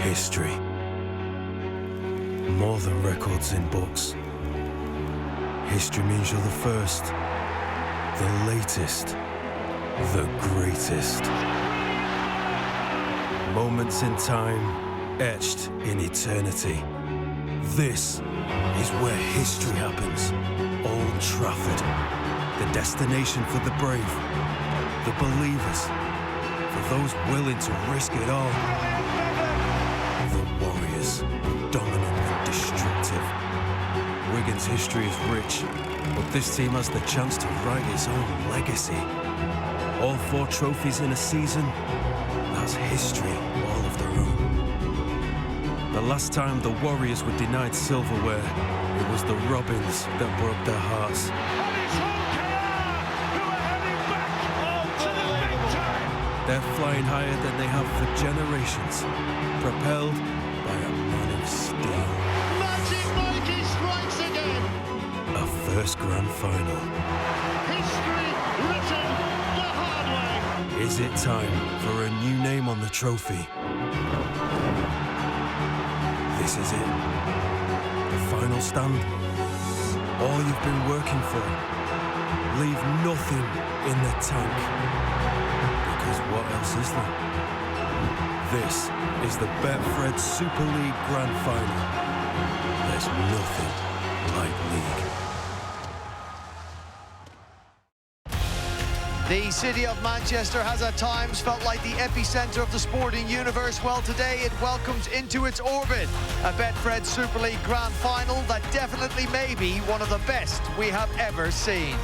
history. More than records in books. History means you're the first, the latest, the greatest. Moments in time, etched in eternity. This is where history happens. Old Trafford, the destination for the brave, the believers, for those willing to risk it all. The Warriors, dominant and destructive. Wigan's history is rich, but this team has the chance to write its own legacy. All 4 trophies in a season, that's history all of their own. The last time the Warriors were denied silverware, it was the Robins that broke their hearts. They're flying higher than they have for generations, propelled by a man of steel. Magic Mikey strikes again. A first grand final. History written the hard way. Is it time for a new name on the trophy? This is it. The final stand. All you've been working for. Leave nothing in the tank. Because what else is there? This is the Betfred Super League Grand Final. There's nothing like league. The city of Manchester has at times felt like the epicenter of the sporting universe. Well, today it welcomes into its orbit a Betfred Super League Grand Final that definitely may be one of the best we have ever seen.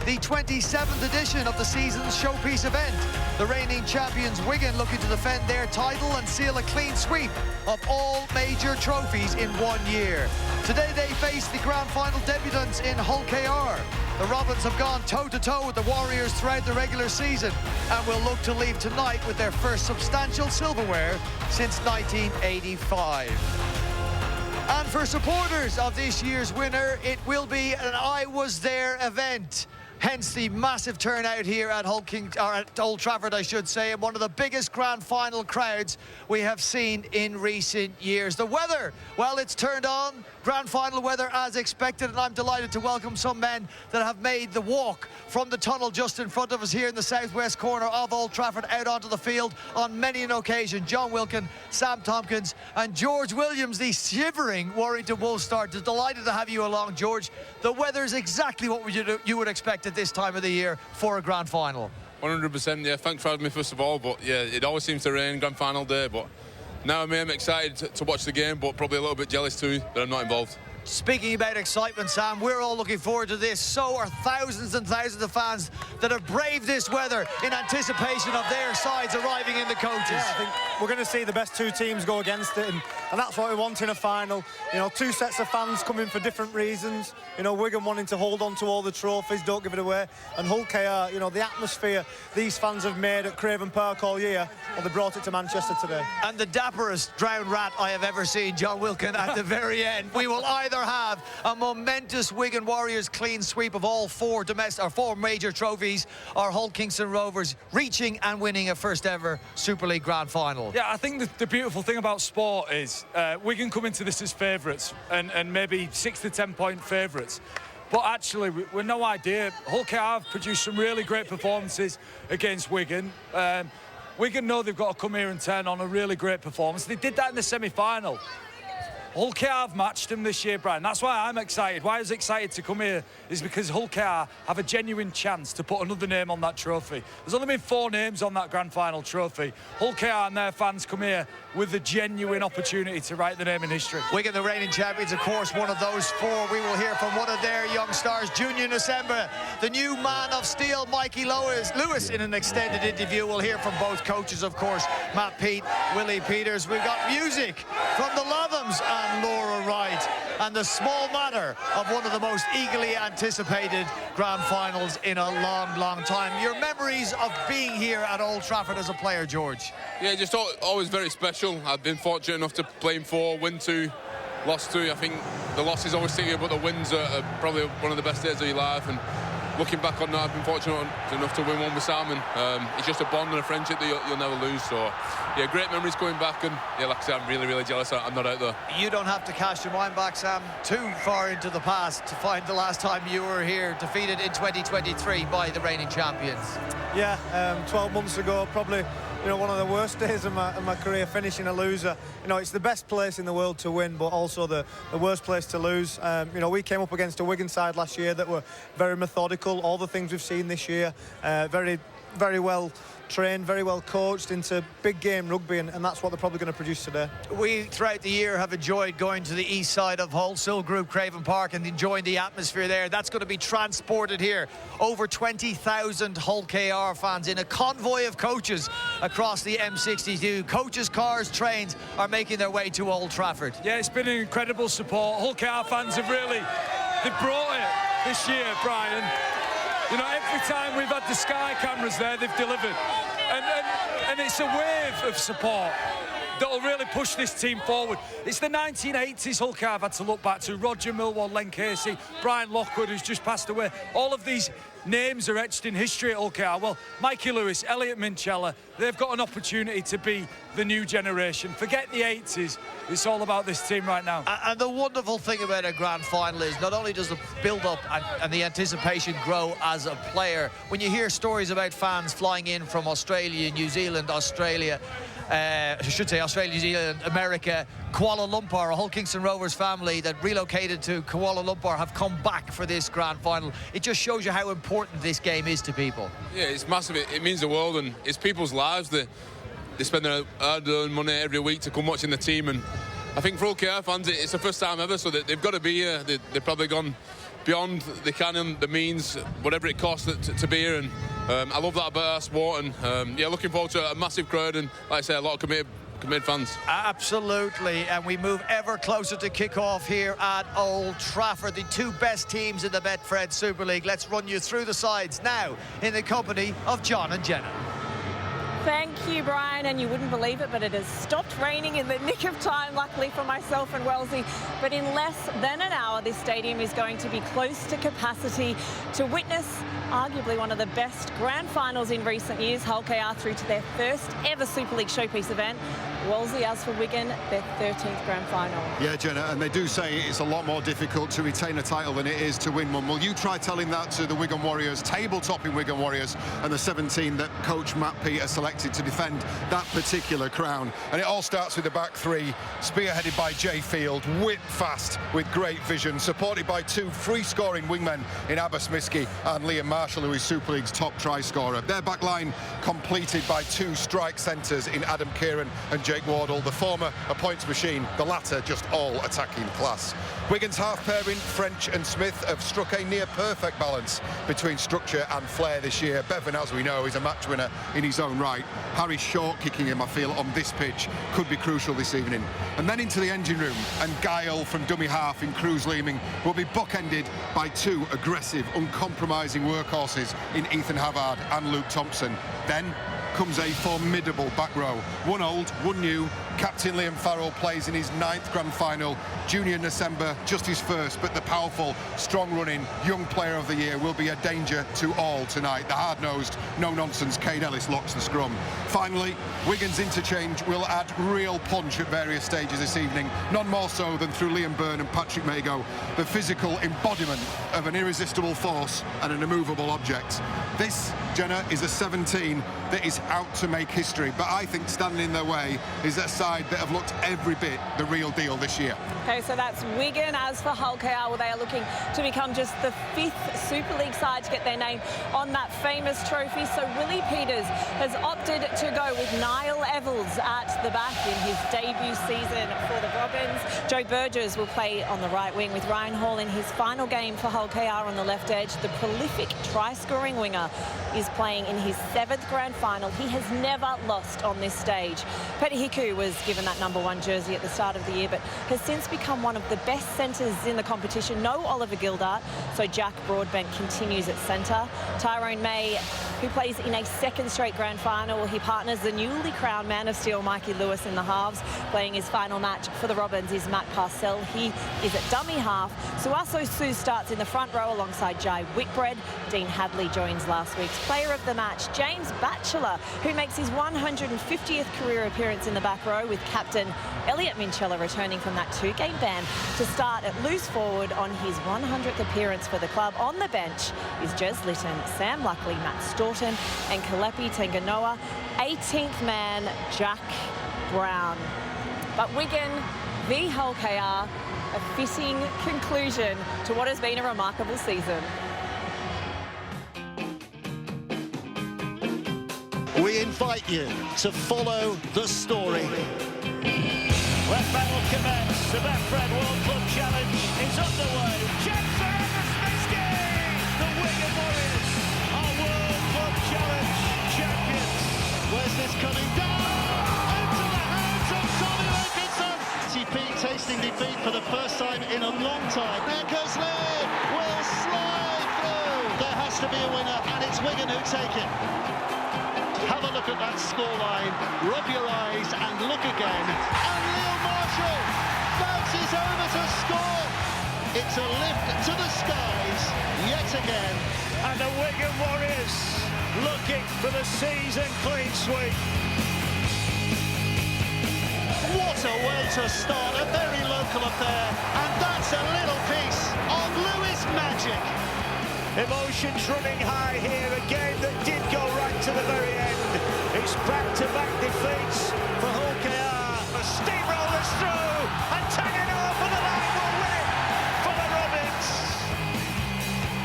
The 27th edition of the season's showpiece event. The reigning champions Wigan looking to defend their title and seal a clean sweep of all major trophies in 1 year. Today they face the grand final debutants in Hull KR. The Robins have gone toe-to-toe with the Warriors throughout the regular season and will look to leave tonight with their first substantial silverware since 1985. And for supporters of this year's winner, it will be an I Was There event. Hence the massive turnout here at at Old Trafford, I should say, and one of the biggest grand final crowds we have seen in recent years. The weather, well, it's turned on. Grand final weather as expected, and I'm delighted to welcome some men that have made the walk from the tunnel just in front of us here in the southwest corner of Old Trafford out onto the field on many an occasion. John Wilkin, Sam Tompkins and George Williams, the shivering Warrington Wolves star. Delighted to have you along, George. The weather's exactly what you would expect at this time of the year for a grand final. 100%, yeah. Thanks for having me first of all, but yeah, it always seems to rain grand final day, but now I'm excited to watch the game, but probably a little bit jealous too that I'm not involved. Speaking about excitement, Sam, we're all looking forward to this. So are thousands and thousands of fans that have braved this weather in anticipation of their sides arriving in the coaches. Yeah, I think we're going to see the best 2 teams go against it, and that's what we want in a final. You know, 2 sets of fans coming for different reasons. You know, Wigan wanting to hold on to all the trophies, don't give it away. And Hull KR, you know, the atmosphere these fans have made at Craven Park all year, well, they brought it to Manchester today. And the dapperest drowned rat I have ever seen, John Wilkin, at the very end. We will either have a momentous Wigan Warriors clean sweep of all 4 major trophies, or Hull Kingston Rovers reaching and winning a first ever Super League Grand Final. Yeah, I think the beautiful thing about sport is Wigan come into this as favourites and maybe 6 to 10 point favourites. But actually, we're no idea. Hull KR have produced some really great performances against Wigan. Wigan know they've got to come here and turn on a really great performance. They did that in the semi-final. Hull KR have matched them this year, Brian. That's why I'm excited. Why I was excited to come here is because Hull KR have a genuine chance to put another name on that trophy. There's only been 4 names on that grand final trophy. Hull KR and their fans come here with a genuine opportunity to write the name in history. Wigan, the reigning champions, of course, one of those 4. We will hear from one of their young stars, Junior Nasemba, the new man of steel, Mikey Lewis, in an extended interview. We'll hear from both coaches, of course, Matt Peat, Willie Peters. We've got music from the Lothams and Laura Wright, and the small matter of one of the most eagerly anticipated grand finals in a long, long time. Your memories of being here at Old Trafford as a player, George? Yeah, just always very special. I've been fortunate enough to play in 4, win 2, lost 2. I think the losses always stick you, but the wins are probably one of the best days of your life. And looking back on that, I've been fortunate enough to win one with Sam, and it's just a bond and a friendship that you'll never lose. So, yeah, great memories going back, and yeah, like I said, I'm really, really jealous I'm not out there. You don't have to cast your mind back, Sam, too far into the past to find the last time you were here, defeated in 2023 by the reigning champions. Yeah, 12 months ago, probably, you know, one of the worst days of my career, finishing a loser. You know, it's the best place in the world to win, but also the worst place to lose. You know, we came up against a Wigan side last year that were very methodical. All the things we've seen this year, very, very well trained, very well coached into big game rugby, and that's what they're probably going to produce today. We, throughout the year, have enjoyed going to the east side of Hull, Sill Group, Craven Park, and enjoying the atmosphere there. That's going to be transported here. Over 20,000 Hull KR fans in a convoy of coaches across the M62. Coaches, cars, trains are making their way to Old Trafford. Yeah, it's been an incredible support. Hull KR fans have they've brought it this year, Brian. You know, every time we've had the Sky cameras there, they've delivered. And it's a wave of support that'll really push this team forward. It's the 1980s Hull KR I've had to look back to. Roger Millwall, Len Casey, Brian Lockwood, who's just passed away. All of these names are etched in history at Hull KR. Well, Mikey Lewis, Elliot Minchella, they've got an opportunity to be the new generation. Forget the 80s. It's all about this team right now. And the wonderful thing about a grand final is not only does the build-up and the anticipation grow as a player, when you hear stories about fans flying in from Australia, New Zealand, Australia, I should say Australia, New Zealand, America, Kuala Lumpur, a Hull Kingston Rovers family that relocated to Kuala Lumpur have come back for this grand final. It just shows you how important this game is to people. Yeah, it's massive. It means the world, and it's people's lives. They spend their hard-earned money every week to come watching the team, and I think for Hull KR fans, it's the first time ever, so they've got to be here. They've probably gone beyond the canon, the means, whatever it costs to be here, and I love that about our sport, and yeah, looking forward to a massive crowd, and like I say, a lot of committed fans. Absolutely, and we move ever closer to kick-off here at Old Trafford. The two best teams in the Betfred Super League. Let's run you through the sides now in the company of John and Jenna. Thank you, Brian, and you wouldn't believe it, but it has stopped raining in the nick of time, luckily for myself and Wellesley. But in less than an hour, this stadium is going to be close to capacity to witness arguably one of the best grand finals in recent years. Hull KR through to their first ever Super League showpiece event. Wellesley, as for Wigan, their 13th grand final. Yeah, Jenna, and they do say it's a lot more difficult to retain a title than it is to win one. Well, you try telling that to the Wigan Warriors, table-topping Wigan Warriors, and the 17 that coach Matt Peter selected to defend that particular crown. And it all starts with the back three, spearheaded by Jay Field, whip fast with great vision, supported by two free-scoring wingmen in Abbas Miski and Liam Marshall, who is Super League's top try-scorer. Their back line completed by two strike centres in Adam Kieran and Jake Wardle, the former a points machine, the latter just all attacking class. Wigan's half pairing, French and Smith, have struck a near perfect balance between structure and flair this year. Bevan, as we know, is a match winner in his own right. Harry Short kicking him, I feel, on this pitch could be crucial this evening. And then into the engine room, and Guile from dummy half in Cruz Leeming will be bookended by two aggressive, uncompromising workhorses in Ethan Havard and Luke Thompson. Then comes a formidable back row. One old, one new. Captain Liam Farrell plays in his 9th grand final. Junior December, just his first, but the powerful, strong-running young player of the year will be a danger to all tonight. The hard-nosed, no-nonsense Kane Ellis locks the scrum. Finally, Wigan's interchange will add real punch at various stages this evening, none more so than through Liam Byrne and Patrick Mago, the physical embodiment of an irresistible force and an immovable object. This, Jenna, is a 17 that is out to make history, but I think standing in their way is a side that have looked every bit the real deal this year. Okay, so that's Wigan. As for Hull KR, well, they are looking to become just the 5th Super League side to get their name on that famous trophy. So Willie Peters has opted to go with Niall Evalds at the back in his debut season for the Robins. Joe Burgess will play on the right wing with Ryan Hall in his final game for Hull KR on the left edge. The prolific try-scoring winger is playing in his 7th grand final. He has never lost on this stage. Petty Hiku was given that #1 jersey at the start of the year, but has since become one of the best centres in the competition. No Oliver Gildart, so Jack Broadbent continues at centre. Tyrone May who plays in a second straight grand final. He partners the newly crowned Man of Steel, Mikey Lewis, in the halves. Playing his final match for the Robins is Matt Parcell. He is at dummy half. Suaso Su starts in the front row alongside Jai Whitbread. Dean Hadley joins last week's player of the match, James Batchelor, who makes his 150th career appearance in the back row, with captain Elliot Minchella returning from that 2-game ban to start at loose forward on his 100th appearance for the club. On the bench is Jez Litton, Sam Luckley, Matt Staunton and Kalepi Tenganoa. 18th man, Jack Brown. But Wigan v Hull KR, a fitting conclusion to what has been a remarkable season. We invite you to follow the story. Where battle commence, the Betfred World Club Challenge is underway. Chance for Smitsky! The Wigan Warriors are World Club Challenge champions. Where's this coming down? Into the hands of Tommy Wilkinson. TP tasting defeat for the first time in a long time. Eckersley will slide through. There has to be a winner, and it's Wigan who take it. Have a look at that scoreline, rub your eyes and look again. And Leo Marshall bounces over to score. It's a lift to the skies yet again. And the Wigan Warriors looking for the season clean sweep. What a way to start, a very local affair. And that's a little piece of Lewis magic. Emotions running high here, a game that did go right to the very end. It's back-to-back defeats for Hull KR. The steamrollers through, and Tanganoa for the line will win it for the Robins.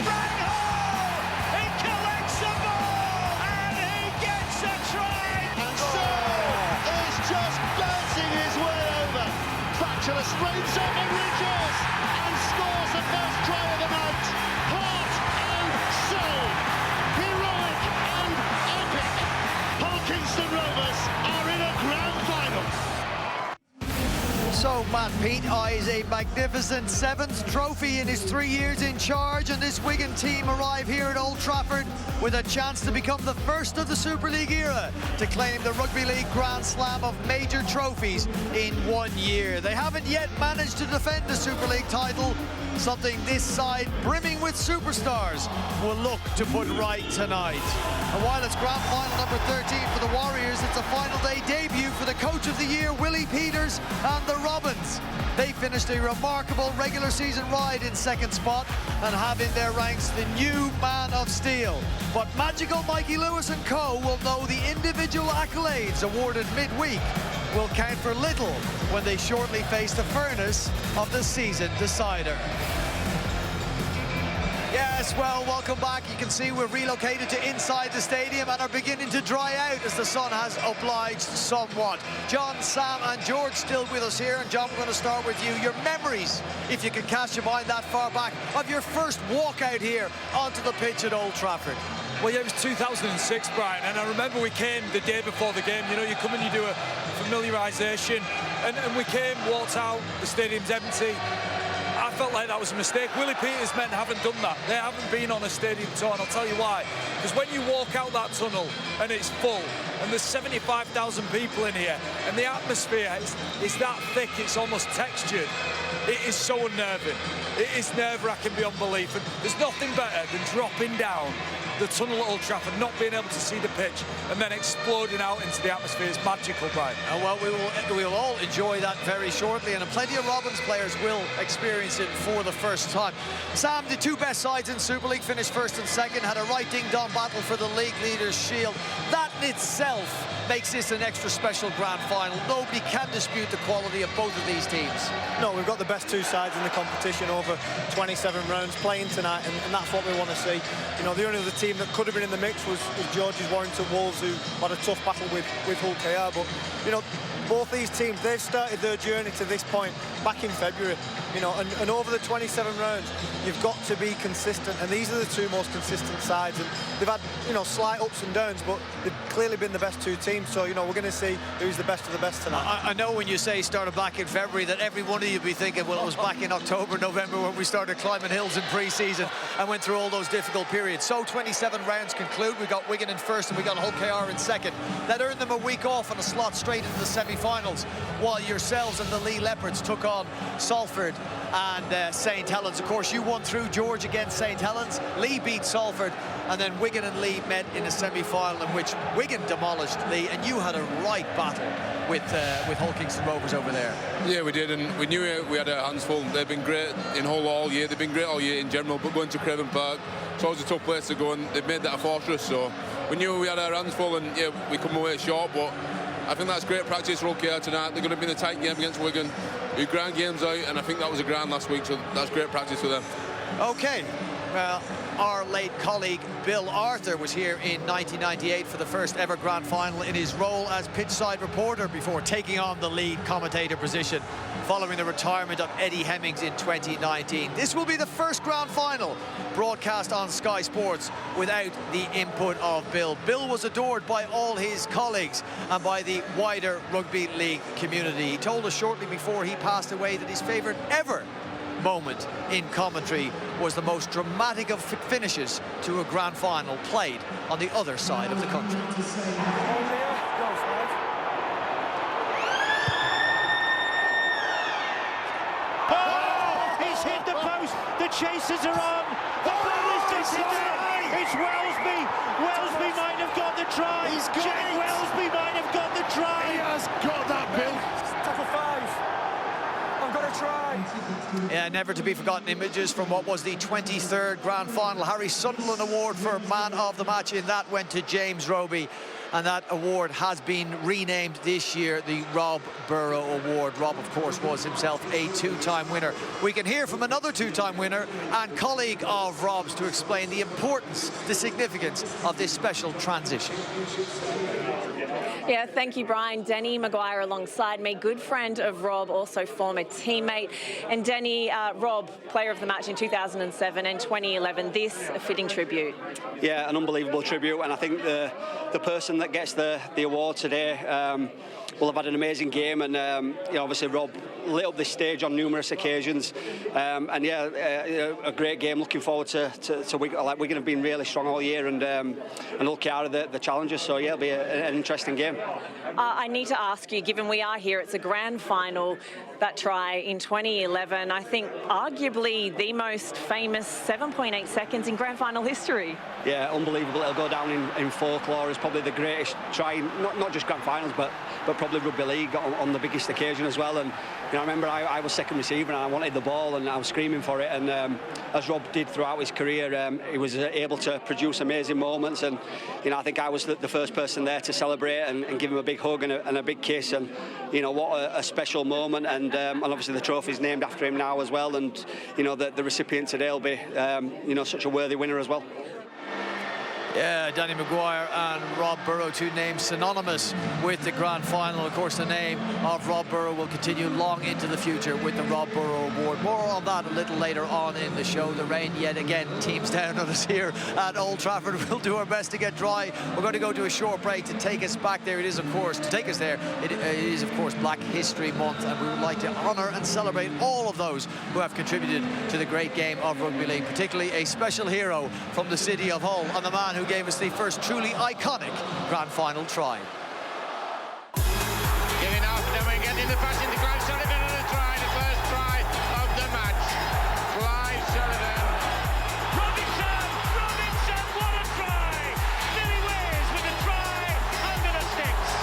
Brian Hall, he collects the ball, and he gets a try. And so is just bouncing his way over. Batchelor sprains up and reaches, and scores the first try of the night. Heart and soul, heroic and epic. Kingston Rovers are in a grand final. So Matt Pete eyes a magnificent 7th trophy in his 3 years in charge, and this Wigan team arrive here at Old Trafford with a chance to become the first of the Super League era to claim the Rugby League Grand Slam of major trophies in 1 year. They haven't yet managed to defend the Super League title, something this side, brimming with superstars, will look to put right tonight. And while it's grand final number 13 for the Warriors, it's a final day debut for the Coach of the Year, Willie Peters, and the Robins. They finished a remarkable regular season ride in 2nd spot and have in their ranks the new Man of Steel. But magical Mikey Lewis and co will know the individual accolades awarded midweek will count for little when they shortly face the furnace of the season decider. Yes, well, welcome back. You can see we're relocated to inside the stadium and are beginning to dry out as the sun has obliged somewhat. John, Sam and George still with us here. And John, we're going to start with you. Your memories, if you can cast your mind that far back, of your first walk out here onto the pitch at Old Trafford. Well, yeah, it was 2006, Brian, and I remember we came the day before the game. You know, you come and you do a familiarisation, and we came, walked out, the stadium's empty. I felt like that was a mistake. Willie Peters' men haven't done that. They haven't been on a stadium tour, and I'll tell you why. Because when you walk out that tunnel and it's full, and there's 75,000 people in here, and the atmosphere is that thick, it's almost textured. It is so unnerving. It is nerve-wracking beyond belief, and there's nothing better than dropping down the tunnel at Old Trafford, not being able to see the pitch, and then exploding out into the atmosphere. Is magical, Brian. And well, we will all enjoy that very shortly, and plenty of Robins players will experience it for the first time. Sam, the two best sides in Super League finished 1st and 2nd, had a right ding-dong battle for the league leaders' shield. That in itself makes this an extra special grand final. Nobody can dispute the quality of both of these teams. No, we've got the best two sides in the competition over 27 rounds playing tonight, and that's what we want to see. You know, the only other team that could have been in the mix was George's Warrington Wolves, who had a tough battle with Hull KR. But, you know, both these teams, they've started their journey to this point back in February, you know, and over the 27 rounds, you've got to be consistent, and these are the two most consistent sides, and they've had, you know, slight ups and downs, but they've clearly been the best two teams, so, you know, we're going to see who's the best of the best tonight. I know when you say started back in February that every one of you be thinking, well, it was back in October, November when we started climbing hills in pre-season and went through all those difficult periods. So 27 rounds conclude. We got Wigan in first and we got Hull KR in second. That earned them a week off and a slot straight into the semi-finals, while yourselves and the Lee Leopards took on Salford and St Helens. Of course, you won through George against St Helens. Lee beat Salford, and then Wigan and Lee met in a semi-final in which Wigan demolished Lee, and you had a right battle with Hull Kingston Rovers over there. Yeah, we did, and we knew we had our hands full. They've been great in Hull all year. They've been great all year in general, but going to Craven Park, it's always a tough place to go, and they've made that a fortress, so we knew we had our hands full, and yeah, we come away short, but I think that's great practice for Hull KR tonight. They're going to be in a tight game against Wigan. We grind games out, and I think that was a grind last week, so that's great practice for them. Okay, well, our late colleague Bill Arthur was here in 1998 for the first ever grand final in his role as pitchside reporter before taking on the lead commentator position following the retirement of Eddie Hemmings in 2019. This will be the first grand final broadcast on Sky Sports without the input of Bill. Bill was adored by all his colleagues and by the wider rugby league community. He told us shortly before he passed away that his favourite ever moment in commentary was the most dramatic of finishes to a grand final played on the other side of the country. Oh, he's hit the post. The chasers are on. The ball is disappeared. It's Wellesby. Wellesby might have got the try. Jack Wellesby might have got the try. He has got that, Bill. Tackle 5. I've got to try. Yeah, never to be forgotten images from what was the 23rd grand final. Harry Sunderland Award for man of the match in that went to James Roby, and that award has been renamed this year the Rob Burrow Award. Rob, of course, was himself a two-time winner. We can hear from another two-time winner and colleague of Rob's to explain the importance, the significance of this special transition. Yeah, thank you, Brian. Denny Maguire alongside me, good friend of Rob, also former teammate. And Denny, Rob, player of the match in 2007 and 2011, this a fitting tribute. Yeah, an unbelievable tribute, and I think the person that gets the award today will have had an amazing game, and you know, obviously Rob lit up this stage on numerous occasions, and yeah, a great game. Looking forward to Wigan. Like, Wigan have been really strong all year, and Hull KR are the challengers, so yeah, it'll be an interesting game. I need to ask you, given we are here, it's a grand final, that try in 2011, I think arguably the most famous 7.8 seconds in grand final history. Yeah, unbelievable. It'll go down in folklore as probably the greatest try, not just grand finals, but probably rugby league on the biggest occasion as well. And you know, I remember I was second receiver and I wanted the ball and I was screaming for it. And as Rob did throughout his career, he was able to produce amazing moments. And you know, I think I was the first person there to celebrate and give him a big hug and a big kiss. And you know, what a special moment. And obviously the trophy's named after him now as well. And you know, the recipient today will be you know, such a worthy winner as well. Yeah, Danny Maguire and Rob Burrow, two names synonymous with the grand final. Of course, the name of Rob Burrow will continue long into the future with the Rob Burrow Award. More on that a little later on in the show. The rain yet again teams down on us here at Old Trafford. We'll do our best to get dry. We're going to go to a short break to take us back there. It is, of course, to take us there, it is, of course, Black History Month, and we would like to honour and celebrate all of those who have contributed to the great game of rugby league, particularly a special hero from the city of Hull and the man who gave us the first truly iconic grand final try. Getting off, then we're getting the pass into Clive Sullivan on the try, the first try of the match. Clive Sullivan. Robinson, what a try! Billy Wears with a try under the sticks.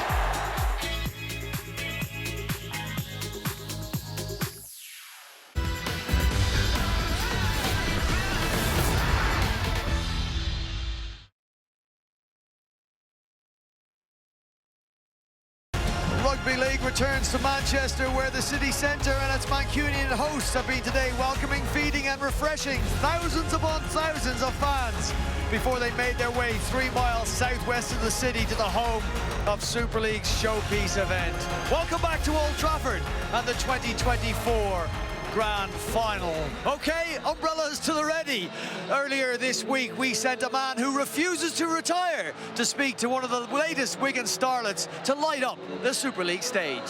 Rugby League returns to Manchester, where the city centre and its Mancunian hosts have been today welcoming, feeding and refreshing thousands upon thousands of fans before they made their way 3 miles southwest of the city to the home of Super League's showpiece event. Welcome back to Old Trafford and the 2024 Grand Final. Okay, umbrellas to the ready. Earlier this week, we sent a man who refuses to retire to speak to one of the latest Wigan starlets to light up the Super League stage.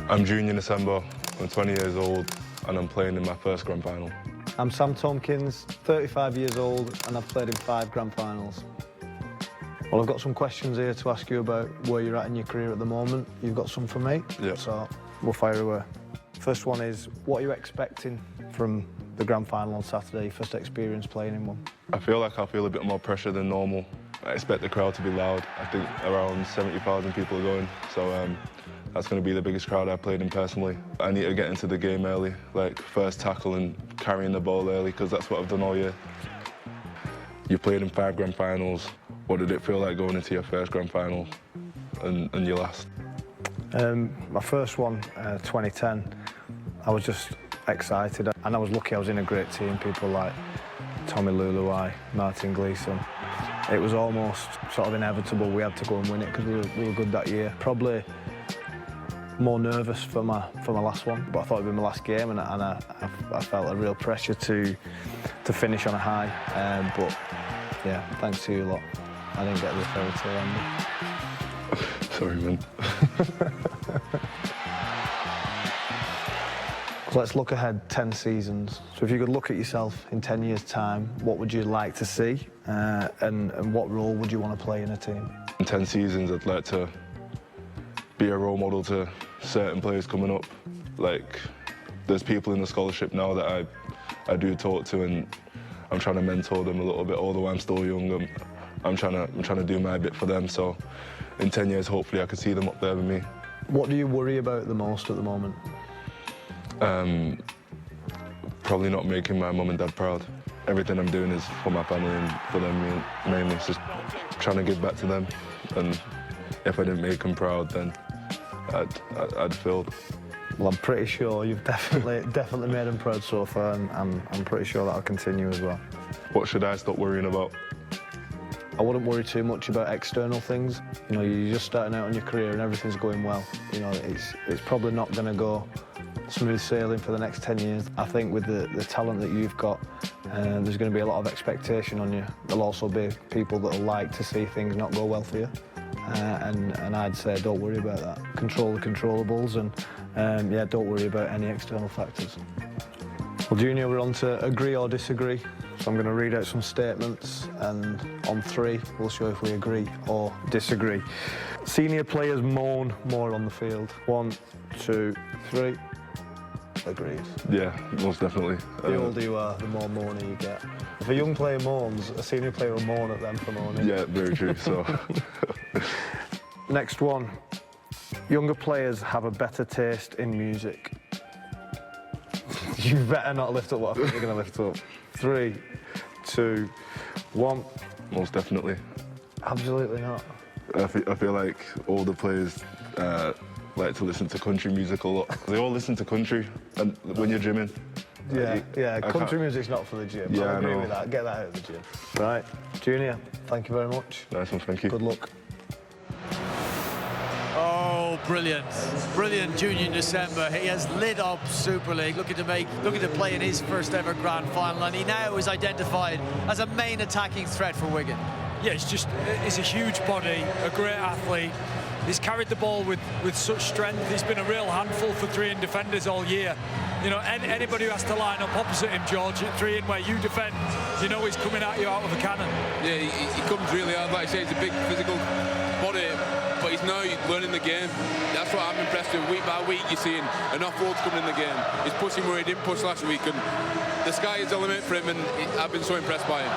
I'm Junior December, I'm 20 years old, and I'm playing in my first Grand Final. I'm Sam Tompkins, 35 years old, and I've played in 5 Grand Finals. Well, I've got some questions here to ask you about where you're at in your career at the moment. You've got some for me? Yeah. So we'll fire away. First one is, what are you expecting from the Grand Final on Saturday, first experience playing in one? I feel like I'll feel a bit more pressure than normal. I expect the crowd to be loud. I think around 70,000 people are going, so that's going to be the biggest crowd I've played in personally. I need to get into the game early, like first tackle and carrying the ball early, because that's what I've done all year. You played in 5 Grand Finals. What did it feel like going into your first Grand Final and your last? My first one, 2010, I was just excited, and I was lucky I was in a great team, people like Tommy Luluai, Martin Gleeson. It was almost sort of inevitable we had to go and win it because we were good that year. Probably more nervous for my last one, but I thought it'd be my last game, and I felt a real pressure to finish on a high. But yeah, thanks to you lot, I didn't get the fairy tale ending. Sorry, man. Let's look ahead 10 seasons. So if you could look at yourself in 10 years' time, what would you like to see, and what role would you want to play in a team? In 10 seasons, I'd like to be a role model to certain players coming up. Like, there's people in the scholarship now that I do talk to, and I'm trying to mentor them a little bit. Although I'm still young, I'm trying to do my bit for them. So in 10 years, hopefully, I can see them up there with me. What do you worry about the most at the moment? Probably not making my mum and dad proud. Everything I'm doing is for my family and for them mainly. It's just trying to give back to them. And if I didn't make them proud, then I'd failed. Well, I'm pretty sure you've definitely made them proud so far, and I'm pretty sure that'll continue as well. What should I stop worrying about? I wouldn't worry too much about external things. You know, you're just starting out in your career and everything's going well. You know, it's probably not going to go smooth sailing for the next 10 years. I think with the talent that you've got, there's going to be a lot of expectation on you. There'll also be people that'll like to see things not go well for you. And I'd say don't worry about that. Control the controllables, and yeah, don't worry about any external factors. Well, Junior, we're on to agree or disagree. So I'm going to read out some statements, and on 3, we'll show if we agree or disagree. Senior players moan more on the field. 1, 2, 3. Agreed. Yeah, most definitely. The older you are, the more moaning you get. If a young player moans, a senior player will moan at them for moaning. Yeah, very true, so. Next one. Younger players have a better taste in music. You better not lift up what I think you're going to lift up. 3, 2, 1. Most definitely. Absolutely not. I feel like all the players like to listen to country music a lot. They all listen to country, and when you're gymming. Yeah, country music's not for the gym. Yeah, I agree with that. Get that out of the gym. Right, Junior, thank you very much. Nice one, thank you. Good luck. Oh, brilliant. Brilliant Junior December. He has lit up Super League, looking to play in his first ever Grand Final, and he now is identified as a main attacking threat for Wigan. Yeah, he's a huge body, a great athlete. He's carried the ball with such strength. He's been a real handful for 3-in defenders all year. You know, anybody who has to line up opposite him, George, at 3-in where you defend, you know he's coming at you out of a cannon. Yeah, he comes really hard. Like I say, he's a big physical body, but he's now learning the game. That's what I'm impressed with. Week by week, you're seeing enough forwards coming in the game. He's pushing where he didn't push last week, and the sky is the limit for him, and I've been so impressed by him.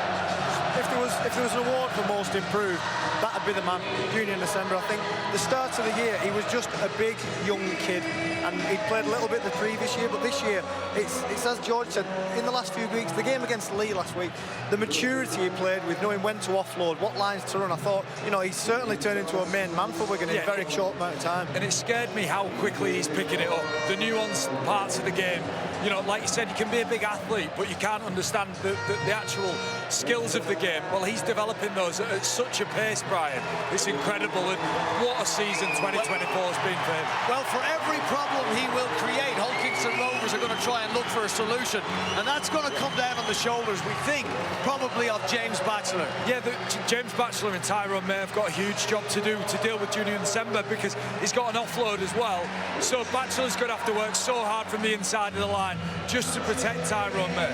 if there was an award for most improved, that'd be the man, Junior December. I think the start of the year, he was just a big, young kid, and he played a little bit the previous year, but this year, it's as George said, in the last few weeks, the game against Lee last week, the maturity he played with, knowing when to offload, what lines to run, I thought, you know, he's certainly turned into a main man for Wigan in a very short amount of time. And it scared me how quickly he's picking it up. The nuanced parts of the game. You know, like you said, you can be a big athlete, but you can't understand the actual skills of the game. Well, he's developing those at such a pace, Brian. It's incredible, and what a season 2024 has been for him. Well, for every problem he will create, Hull Kingston Rovers are going to try and look for a solution, and that's going to come down on the shoulders, we think, probably of James Batchelor. Yeah, James Batchelor and Tyrone May have got a huge job to do to deal with Junior December, because he's got an offload as well. So Batchelor's going to have to work so hard from the inside of the line just to protect Tyrone May.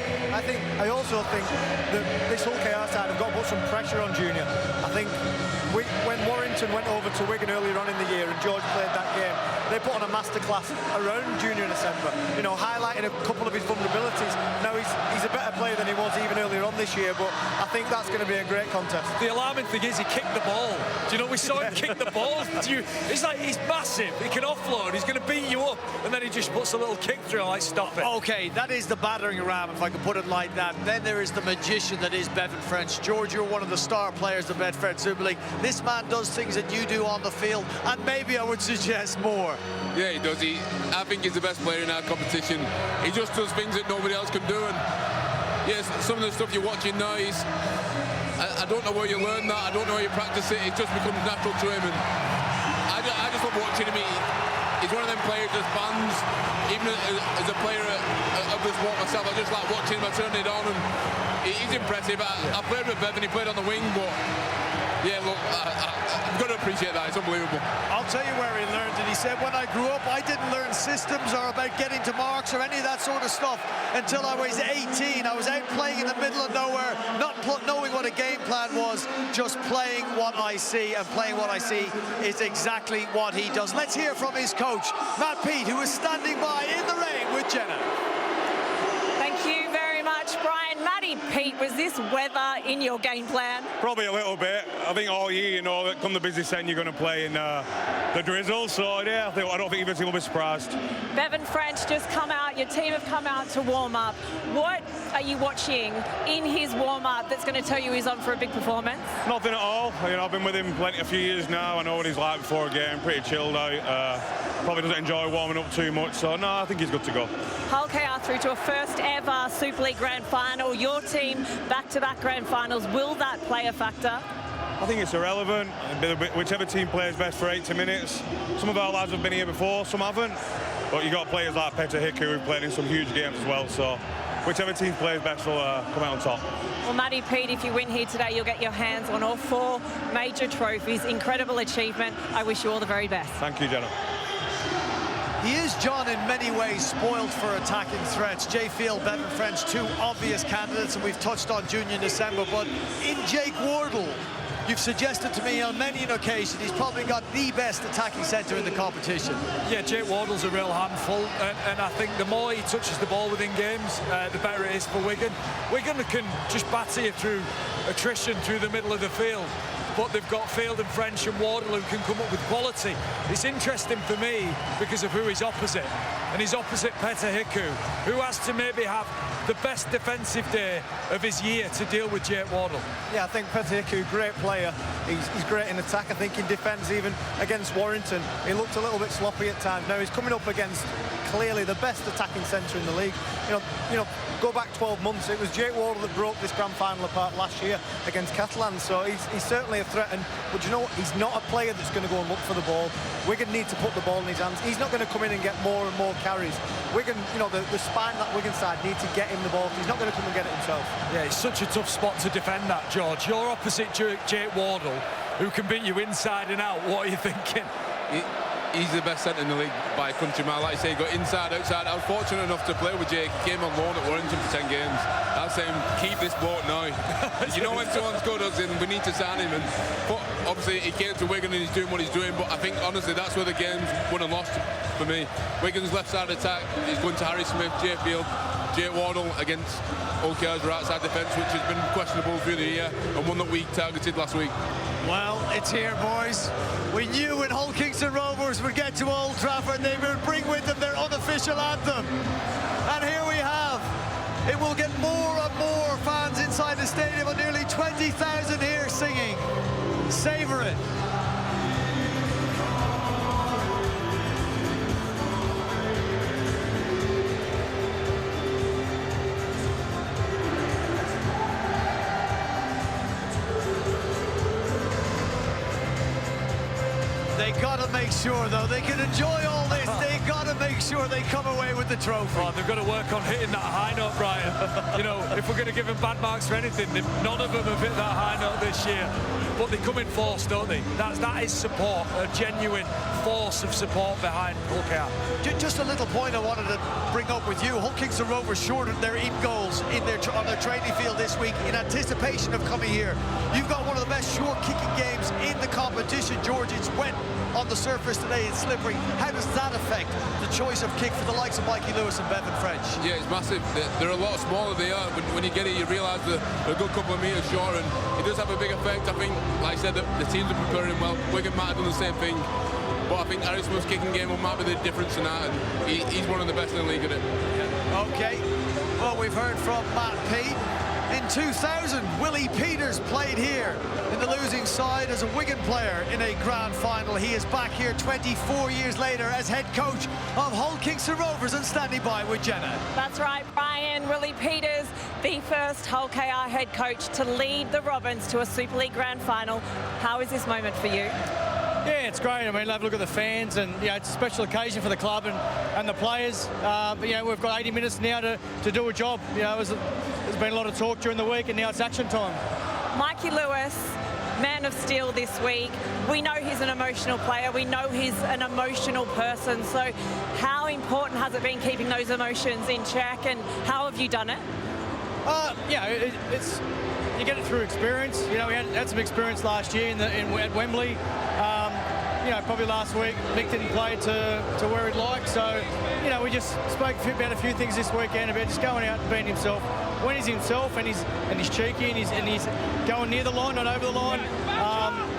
I also think that this Hull KR side have got to put some pressure on Junior. I think when Warrington went over to Wigan earlier on in the year and George played that game, they put on a masterclass around Junior December, you know, highlighting a couple of his vulnerabilities. Now he's a better player than he was even earlier on this year, but I think that's going to be a great contest. The alarming thing is he kicked the ball. Do you know, we saw him kick the ball. It's like, he's massive, he can offload, he's going to beat you up, and then he just puts a little kick through, like, stop it. Okay, that is the battering ram, if I can put it like that. Then there is the magician that is Bevan French. George, you're one of the star players of Betfred Super League. This man does things that you do on the field, and maybe I would suggest more. Yeah, he does. I think he's the best player in our competition. He just does things that nobody else can do, and yes, some of the stuff you're watching now, I don't know where you learn that, I don't know how you practice it, it just becomes natural to him, and I just love watching him. He's one of them players, just fans, even as a player of this walk myself, I just like watching him, I turn it on, and he's impressive. I played with Bevan, he played on the wing, but yeah, look, I've got to appreciate that. It's unbelievable. I'll tell you where he learned it. He said, when I grew up, I didn't learn systems or about getting to marks or any of that sort of stuff until I was 18. I was out playing in the middle of nowhere, not knowing what a game plan was, just playing what I see, and playing what I see is exactly what he does. Let's hear from his coach, Matt Peat, who is standing by in the rain with Jenna. Thank you very much, Brian. Matty Peat, was this weather in your game plan? Probably a little bit. I think all year, you know, come the business end, you're going to play in the drizzle. So, yeah, I don't think either team will be surprised. Bevan French just come out. Your team have come out to warm up. What are you watching in his warm up that's going to tell you he's on for a big performance? Nothing at all. You know, I've been with him a few years now. I know what he's like before a game. Pretty chilled out. Probably doesn't enjoy warming up too much. So, no, I think he's good to go. Hull KR through to a first ever Super League Grand Final. Your team back-to-back Grand Finals. Will that play a factor? I think it's irrelevant. Whichever team plays best for 80 minutes. Some of our lads have been here before, some haven't. But you've got players like Peter Hickey who've played in some huge games as well. So whichever team plays best will come out on top. Well, Matty Peat, if you win here today, you'll get your hands on all 4 major trophies. Incredible achievement. I wish you all the very best. Thank you, Jenna. He is, John, in many ways spoiled for attacking threats. Jay Field, Bevan French, 2 obvious candidates, and we've touched on Junior December. But in Jake Wardle, you've suggested to me on many an occasion he's probably got the best attacking centre in the competition. Yeah, Jake Wardle's a real handful, and I think the more he touches the ball within games, the better it is for Wigan. Wigan can just batter you through attrition through the middle of the field, but they've got Field and French and Wardle who can come up with quality. It's interesting for me because of who he's opposite, and he's opposite Peter Hickey, who has to maybe have the best defensive day of his year to deal with Jake Wardle. Yeah, I think Peter Hickey, great player. He's great in attack. I think in defence, even against Warrington, he looked a little bit sloppy at times. Now he's coming up against clearly the best attacking centre in the league. You know, go back 12 months, it was Jake Wardle that broke this grand final apart last year against Catalan, so he's certainly a threat. But you know what? He's not a player that's going to go and look for the ball. Wigan need to put the ball in his hands. He's not going to come in and get more and more carries. Wigan, you know, the spine that Wigan side need to get him the ball. He's not going to come and get it himself. Yeah, it's such a tough spot to defend that, George. You're opposite Jake Wardle, who can beat you inside and out. What are you thinking? He's the best centre in the league by a country mile. Like I say, he got inside, outside. I was fortunate enough to play with Jake. He came on loan at Warrington for 10 games. I was saying, keep this bloke now. You know when someone's good us and we need to sign him. But obviously he came to Wigan and he's doing what he's doing. But I think honestly that's where the game's won and lost for me. Wigan's left side attack is going to Harry Smith, Jay Field. Jake Wardle against Hull KR's outside defence, which has been questionable through the year, and one that we targeted last week. Well, it's here, boys. We knew when Hull Kingston Rovers would get to Old Trafford, they would bring with them their unofficial anthem. And here we have. It will get more and more fans inside the stadium, and nearly 20,000 here singing. Savour it. They gotta make sure, though, they can enjoy all this. They gotta make sure they come away with the trophy. Oh, they've got to work on hitting that high note, Brian. You know, if we're going to give them bad marks for anything, none of them have hit that high note this year. But they come in force, don't they? That is support, a genuine force of support behind Hull KR. Just a little point I wanted to bring up with you. Hull Kingston Rovers shortened their 8 goals on their training field this week in anticipation of coming here. You've got one of the best short kicking games in the competition, George. It's wet on the surface today, it's slippery. How does that affect the choice of kick for the likes of Mikey Lewis and Bevan French? Yeah, it's massive. They're a lot smaller they are. When you get it, you realise they're a good couple of metres short, and it does have a big effect. I think, like I said, the teams are preparing well. Wigan might have done the same thing, but I think Harry Smith's kicking game might be the difference in that, and he's one of the best in the league at it. Okay, well, we've heard from Matt P. In 2000, Willie Peters played here in the losing side as a Wigan player in a grand final. He is back here 24 years later as head coach of Hull Kingston Rovers, and standing by with Jenna. That's right, Brian. Willie Peters, the first Hull KR head coach to lead the Robins to a Super League grand final. How is this moment for you? Yeah, it's great. I mean, have a look at the fans, and it's a special occasion for the club and the players. But we've got 80 minutes now to do a job. There's been a lot of talk during the week, and now it's action time. Mikey Lewis, man of steel this week. We know he's an emotional player. We know he's an emotional person. So how important has it been keeping those emotions in check, and how have you done it? It's you get it through experience. We had some experience last year at Wembley. Probably last week Mick didn't play to where he'd like, so we just spoke about a few things this weekend about just going out and being himself. When he's himself and he's cheeky and he's going near the line, not over the line,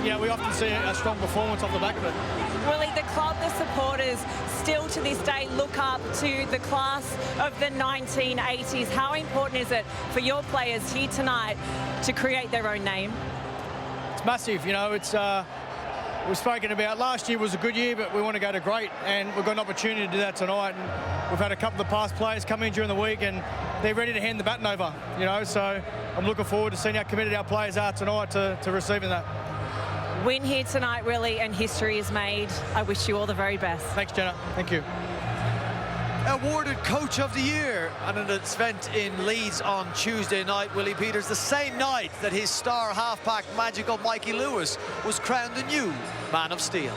we often see a strong performance off the back of it. Willie, the club, the supporters still to this day look up to the class of the 1980s. How important is it for your players here tonight to create their own name? It's massive. We've spoken about last year was a good year, but we want to go to great, and we've got an opportunity to do that tonight. And we've had a couple of past players come in during the week, and they're ready to hand the baton over. So I'm looking forward to seeing how committed our players are tonight to receiving that. Win here tonight, Willie, and history is made. I wish you all the very best. Thanks, Jenna. Thank you. Awarded Coach of the Year at an event in Leeds on Tuesday night. Willie Peters, the same night that his star halfback magical Mikey Lewis was crowned the new Man of Steel.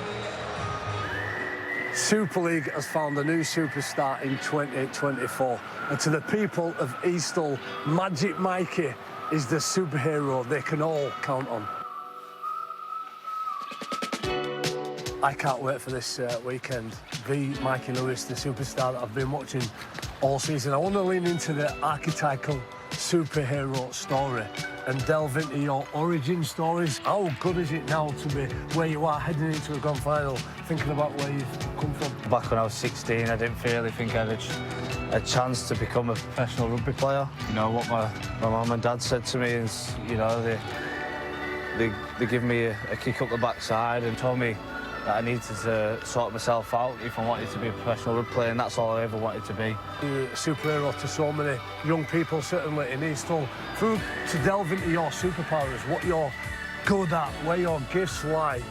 Super League has found a new superstar in 2024. And to the people of Eastall, Magic Mikey is the superhero they can all count on. I can't wait for this weekend. The Mikey Lewis, the superstar that I've been watching all season. I want to lean into the archetypal superhero story and delve into your origin stories. How good is it now to be where you are, heading into a grand final, thinking about where you've come from? Back when I was 16, I didn't really think I had a chance to become a professional rugby player. What my mum and dad said to me is, they give me a kick up the backside and told me that I needed to sort myself out if I wanted to be a professional rugby player, and that's all I ever wanted to be. You're a superhero to so many young people, certainly in Eastall. To delve into your superpowers, what you're good at, where your gifts lie,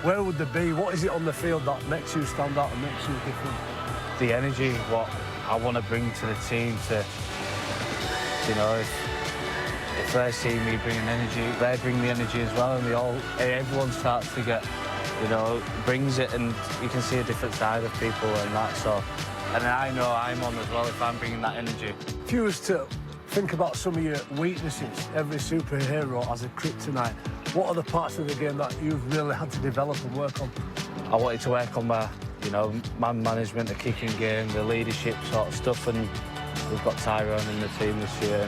where would they be? What is it on the field that makes you stand out and makes you different? The energy, what I want to bring to the team, if they see me bringing energy, they bring the energy as well, and everyone starts to get, brings it, and you can see a different side of people and that. So, and I know I'm on as well if I'm bringing that energy. If you was to think about some of your weaknesses, every superhero has a kryptonite. What are the parts of the game that you've really had to develop and work on? I wanted to work on my, man management, the kicking game, the leadership sort of stuff, and we've got Tyrone in the team this year,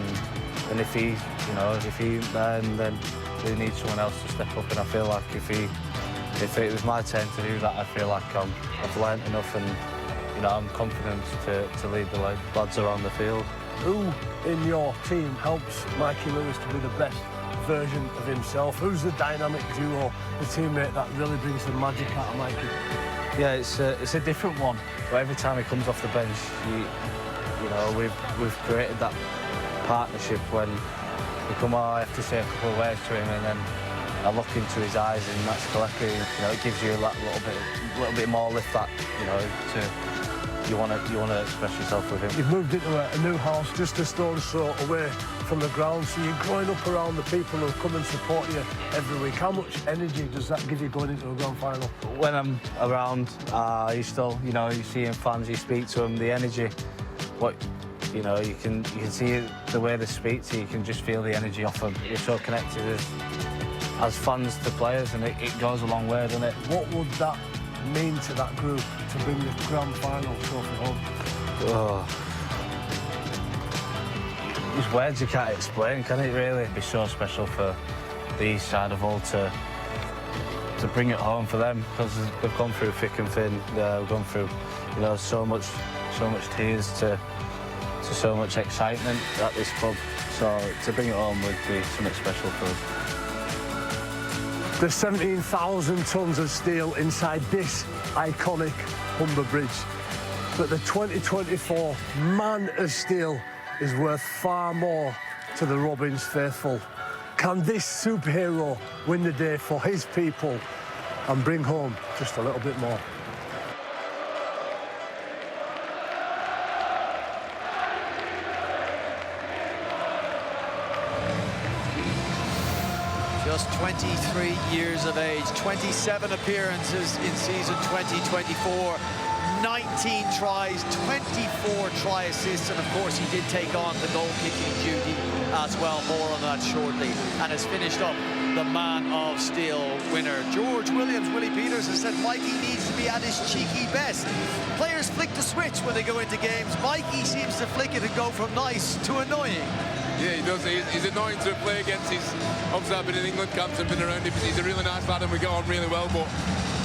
and if he, you know, if he ain't there, then we need someone else to step up. And I feel like if it was my turn to do that, I feel like I've learnt enough, and you know, I'm confident to lead the lads around the field. Who in your team helps Mikey Lewis to be the best version of himself? Who's the dynamic duo, the teammate that really brings the magic out of Mikey? Yeah, it's a different one. But every time he comes off the bench, you know, we've created that partnership when you come on, I have to say a couple of words to him, and then I look into his eyes, and that's correctly, you know, it gives you that little bit more lift that, you know, you want to express yourself with him. You've moved into a new house just a stone's throw away from the ground, so you're growing up around the people who come and support you every week. How much energy does that give you going into a grand final? When I'm around, you still, you know, you see fans, you speak to them, the energy, what, you know, you can see the way they speak to you, you can just feel the energy off them. You're so connected as fans to players, and it goes a long way, doesn't it? What would that mean to that group to bring the grand final trophy home? Oh. There's words you can't explain, can it, really? It'd be so special for the east side of Hull to bring it home for them, because they've gone through thick and thin. They've gone through, you know, so much tears to so much excitement at this club. So to bring it home would be something special for us. There's 17,000 tonnes of steel inside this iconic Humber Bridge. But the 2024 Man of Steel is worth far more to the Robins faithful. Can this superhero win the day for his people and bring home just a little bit more? Just 23 years of age, 27 appearances in season 2024, 19 tries, 24 try assists, and of course he did take on the goal-kicking duty as well. More on that shortly. And has finished up the Man of Steel winner. George Williams, Willie Peters, has said Mikey needs to be at his cheeky best. Players flick the switch when they go into games. Mikey seems to flick it and go from nice to annoying. Yeah, he does. He's annoying to play against. Obviously, I've been in England camps and been around him. He's a really nice lad and we get on really well. But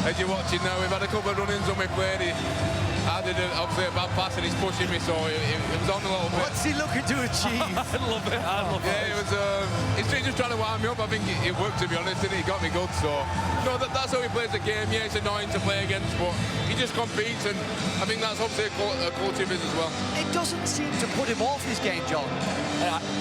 as you're watching now, we've had a couple of run-ins when we played. I did obviously a bad pass and he's pushing me, so it was on a little bit. What's he looking to achieve? I love it. Yeah, it was. He's just trying to wind me up. I think it worked, to be honest, and he got me good. So no, that's how he plays the game. Yeah, it's annoying to play against, but he just competes, and I think that's obviously a culture of his as well. It doesn't seem to put him off his game, John.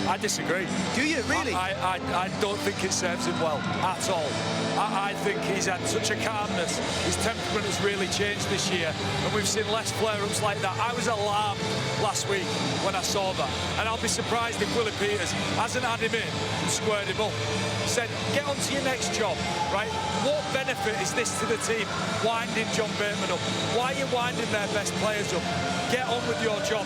I disagree. Do you really? I don't think it serves him well at all. I think he's had such a calmness. His temperament has really changed this year, and we've seen less flare-ups like that. I was alarmed last week when I saw that, and I'll be surprised if Willie Peters hasn't had him in and squared him up. Said, get on to your next job, right? What benefit is this to the team, winding John Bateman up? Why are you winding their best players up? Get on with your job.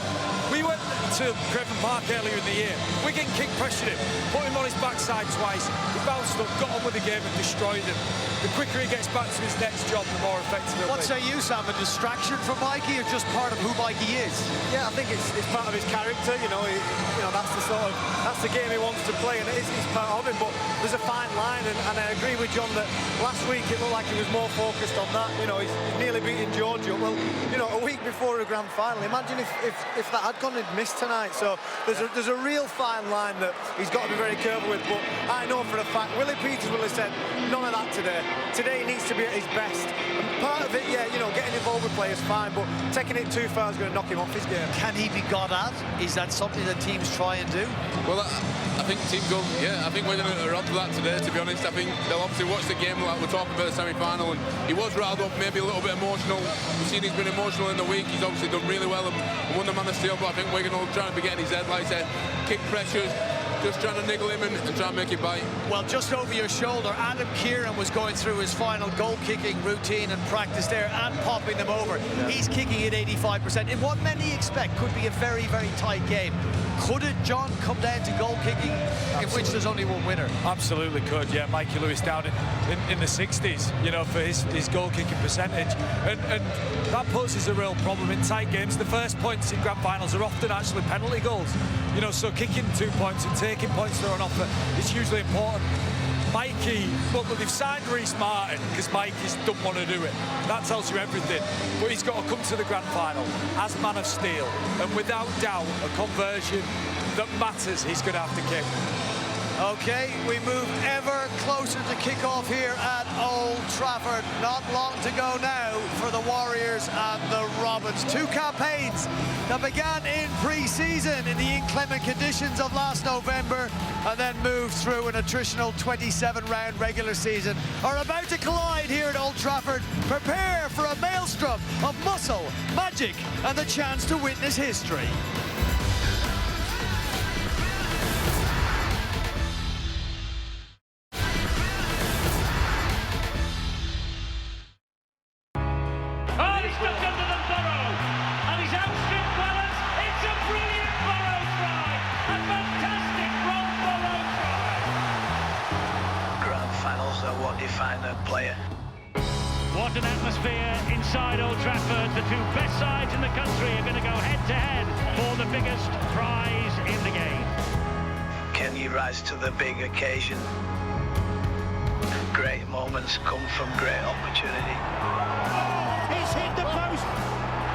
We went to Craven Park earlier in the year. Wigan kick pressured him, put him on his backside twice. He bounced up, got on with the game and destroyed him. The quicker he gets back to his next job, the more effective he'll be. What say you, Sam? A distraction from Mikey, or just part of who Mikey is? Yeah, I think it's part of his character. You know, that's the game he wants to play, and it's part of him. But there's a fine line, and I agree with John that last week it looked like he was more focused on that. You know, he's nearly beating Georgia. Well, you know, a week before a grand final. Imagine if that had gone and missed tonight. So there's a real fine line that he's got to be very careful with. But I know for a fact Willie Peters will have said none of that today. Today he needs to be at his best. And part of it, yeah, you know, getting involved with players fine, but taking it too far is going to knock him off his game. Can he be got at? Is that something that teams try and do? Well, I think teams go, yeah, I think we're onto that today, to be honest. I think they'll obviously watch the game like we're talking about the semi-final, and he was riled up, maybe a little bit emotional. We've seen he's been emotional in the week. He's obviously done really well and won the Man of Steel, but I think Wigan will try and be getting his head, like I said, kick pressures. just trying to niggle him and try and make him bite. Well, just over your shoulder, Adam Kieran was going through his final goal-kicking routine and practice there and popping them over. Yeah. He's kicking at 85%. In what many expect could be a very, very tight game. Could it, John, come down to goal-kicking, in which there's only one winner? Absolutely could, yeah. Mikey Lewis down in the 60s, you know, for his goal-kicking percentage. And that poses a real problem in tight games. The first points in grand finals are often actually penalty goals. You know, so kicking 2 points and taking points that are on offer is hugely important. Mikey, look, they've signed Reece Martin because Mikey don't want to do it. That tells you everything. But he's got to come to the grand final as man of steel. And without doubt, a conversion that matters, he's going to have to kick. Okay, we move ever closer to kick-off here at Old Trafford. Not long to go now for the Warriors and the Robins. 2 campaigns that began in pre-season in the inclement conditions of last November and then moved through an attritional 27-round regular season are about to collide here at Old Trafford. Prepare for a maelstrom of muscle, magic and the chance to witness history. What an atmosphere inside Old Trafford. The 2 best sides in the country are going to go head-to-head for the biggest prize in the game. Can you rise to the big occasion? Great moments come from great opportunity. It's hit the post.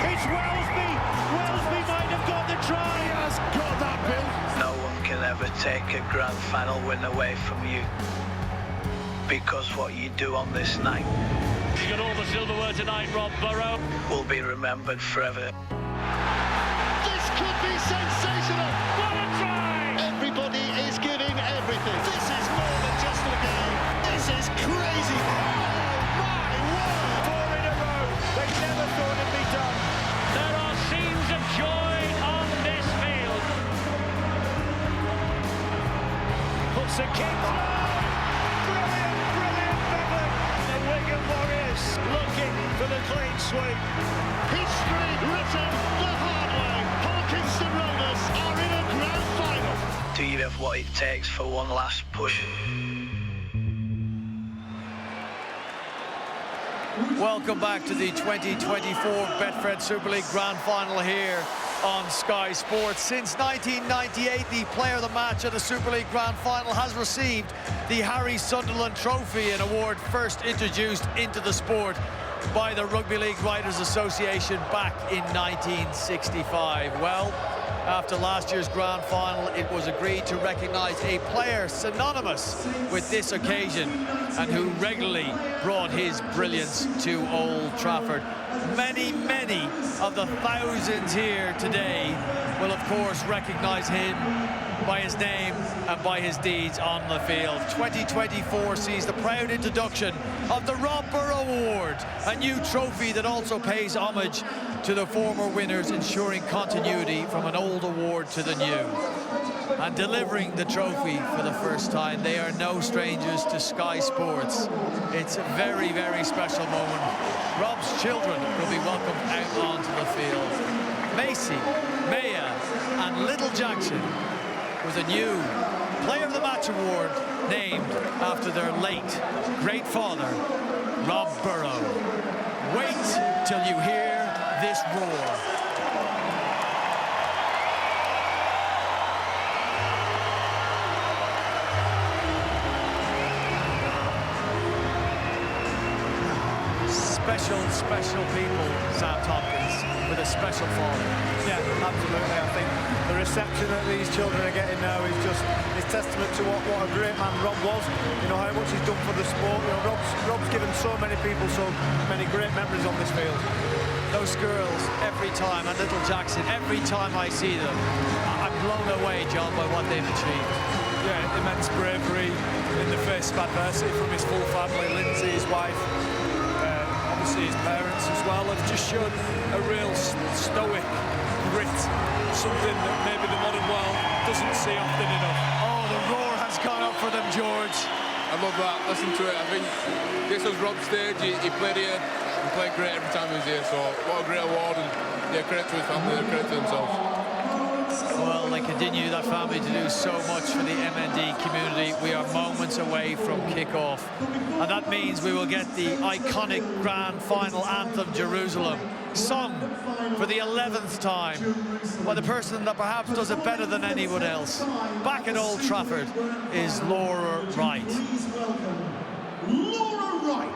It's Welsby. Welsby might have got the try. He has got that, Bill. No one can ever take a grand final win away from you, because what you do on this night, he's got all the silverware tonight, Rob Burrow, will be remembered forever. This could be sensational. What a try! Everybody is giving everything. This is more than just a game. This is crazy. Oh my word! 4 in a row. They never thought it'd be done. There are scenes of joy on this field. Puts a kick through. Warriors looking for the clean sweep. History written the hard way. Parkinson Rovers are in a grand final. Do you have what it takes for one last push? Welcome back to the 2024 Betfred Super League Grand Final here on Sky Sports. Since 1998, the player of the match at the Super League Grand Final has received the Harry Sunderland Trophy, an award first introduced into the sport by the Rugby League Writers Association back in 1965. Well, after last year's grand final, it was agreed to recognise a player synonymous with this occasion and who regularly brought his brilliance to Old Trafford. Many, many of the thousands here today will, of course, recognise him by his name and by his deeds on the field. 2024 sees the proud introduction of the Rob Burrow Award, a new trophy that also pays homage to the former winners, ensuring continuity from an old award to the new. And delivering the trophy for the first time, they are no strangers to Sky Sports. It's a very, very special moment. Rob's children will be welcomed out onto the field. Macy, Maya and Little Jackson with a new Player of the Match award named after their late great father, Rob Burrow. Wait till you hear this roar. Special people, Sam Tompkins, with a special father. Yeah, absolutely. I think the reception that these children are getting now is testament to what a great man Rob was. You know, how much he's done for the sport. You know, Rob's given so many people so many great memories on this field. Those girls, every time, and Little Jackson, every time I see them, I'm blown away, John, by what they've achieved. Yeah, immense bravery in the face of adversity from his full family. Lindsay, his wife, obviously his parents as well, have just shown a real stoic grit, something that maybe the modern world doesn't see often enough. Oh, has gone up for them, George. I love that. Listen to it. I think this was Rob's stage. He played here and played great every time he was here. So what a great award, and yeah, credit to his family and credit to themselves. Well, they continue, that family, to do so much for the MND community. We are moments away from kick-off, and that means we will get the iconic grand final anthem, Jerusalem, sung for the 11th time by the person that perhaps does it better than anyone else. Back at Old Trafford is Laura Wright. Laura Wright.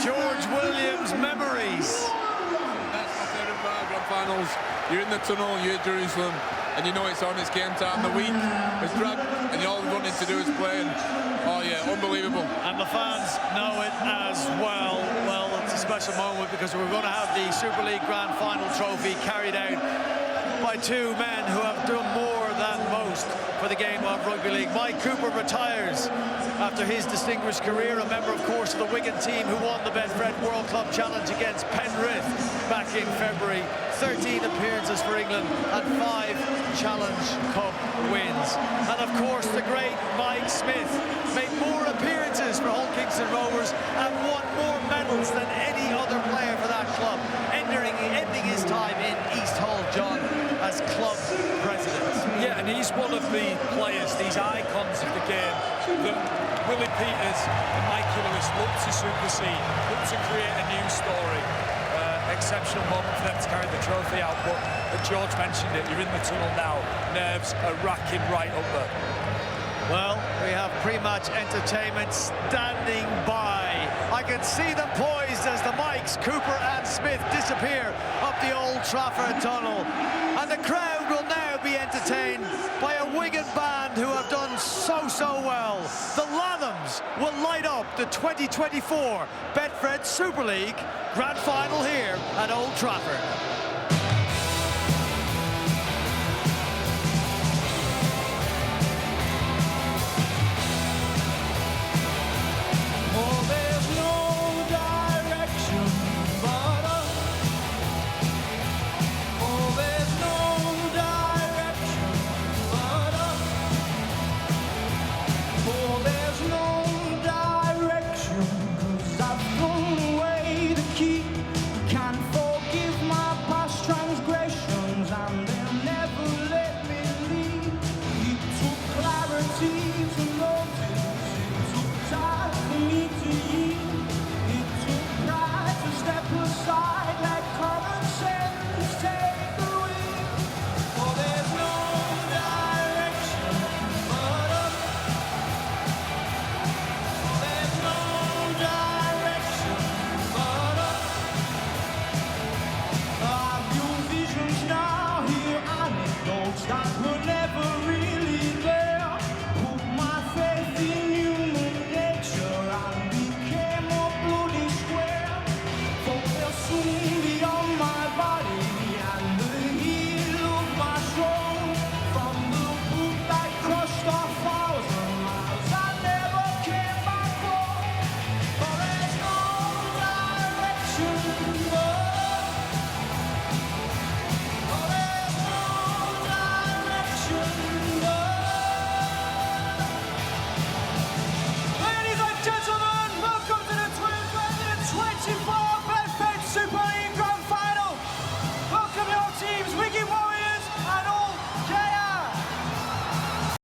George Williams memories. That's my favourite part of grand finals. You're in the tunnel, you're at Jerusalem, and you know it's on, it's game time. The week is dragged, and all you wanted to do is play. And, oh yeah, unbelievable. And the fans know it as well. Well, it's a special moment because we're going to have the Super League Grand Final trophy carried out by two men who have done more than most for the game of rugby league. Mike Cooper retires after his distinguished career, a member, of course, of the Wigan team who won the Betfred World Club Challenge against Penrith back in February. 13 appearances for England and 5 Challenge Cup wins. And of course, the great Mike Smith made more appearances for Hull Kingston Rovers and won more medals than any other player for that club, ending his time in East Hull, John, as club president. Yeah, and he's one of the players, these icons of the game, that Willie Peters and Mikey Lewis look to supersede, look to create a new story. Exceptional moment for them to carry the trophy out, but as George mentioned it, you're in the tunnel now. Nerves are racking right up there. Well, we have pre-match entertainment standing by. I can see them poised as the Mikes, Cooper and Smith disappear up the Old Trafford tunnel. And the crowd will now be entertained by a Wigan band who have done so well. The Lathams will light up the 2024 Betfred Super League Grand Final here at Old Trafford.